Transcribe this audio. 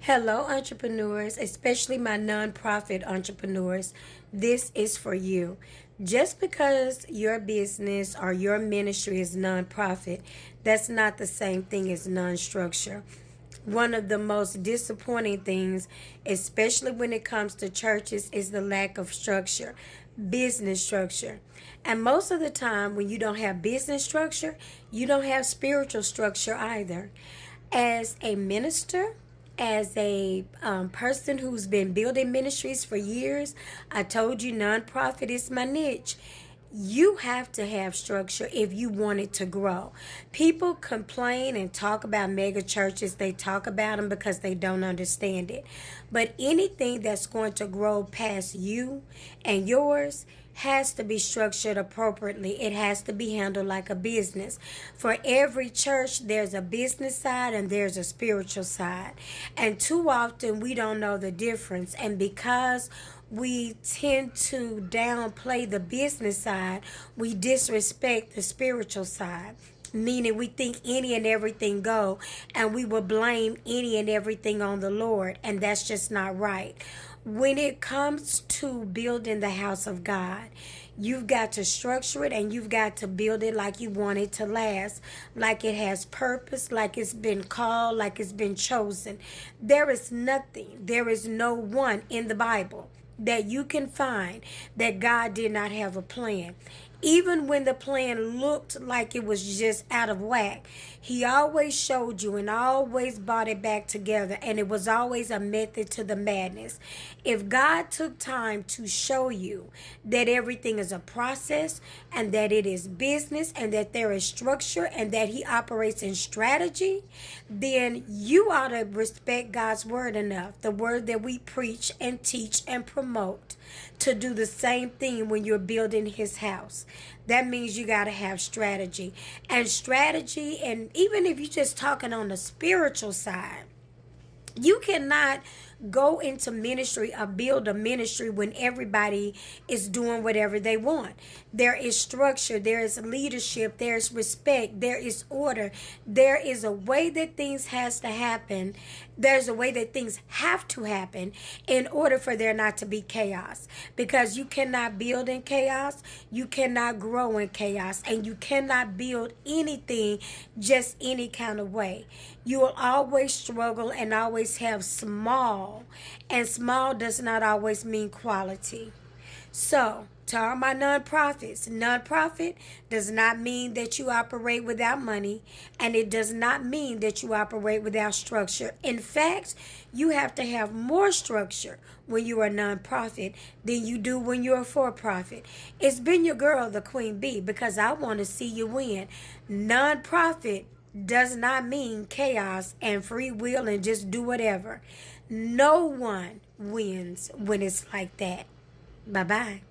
Hello, entrepreneurs, especially my nonprofit entrepreneurs. This is for you. Just because your business or your ministry is nonprofit, that's not the same thing as non-structure. One of the most disappointing things, especially when it comes to churches, is the lack of structure, business structure. And most of the time, when you don't have business structure, you don't have spiritual structure either. As a minister, as a person who's been building ministries for years, I told you nonprofit is my niche. You have to have structure if you want it to grow. People complain and talk about mega churches. They talk about them because they don't understand it. But anything that's going to grow past you and yours has to be structured appropriately. It has to be handled like a business. For every church, there's a business side and there's a spiritual side. And too often we don't know the difference. And because we tend to downplay the business side, we disrespect the spiritual side. Meaning we think any and everything go, and we will blame any and everything on the Lord, and that's just not right. When it comes to building the house of God, you've got to structure it and you've got to build it like you want it to last, like it has purpose, like it's been called, like it's been chosen. There is no one in the Bible that you can find that God did not have a plan. Even when the plan looked like it was just out of whack, he always showed you and always brought it back together, and it was always a method to the madness. If God took time to show you that everything is a process and that it is business and that there is structure and that he operates in strategy, then you ought to respect God's word enough, the word that we preach and teach and promote, to do the same thing when you're building his house. That means you got to have strategy. And even if you're just talking on the spiritual side, you cannot go into ministry or build a ministry when everybody is doing whatever they want. There is structure, there is leadership, there is respect, there is order. There is a way that things has to happen. There's a way that things have to happen in order for there not to be chaos. Because you cannot build in chaos, you cannot grow in chaos, and you cannot build anything just any kind of way. You will always struggle and always have small, and small does not always mean quality. So, to all my nonprofits, nonprofit does not mean that you operate without money, and it does not mean that you operate without structure. In fact, you have to have more structure when you are a nonprofit than you do when you're a for-profit. It's been your girl, the Queen Bee, because I want to see you win. Nonprofit does not mean chaos and free will and just do whatever. No one wins when it's like that. Bye-bye.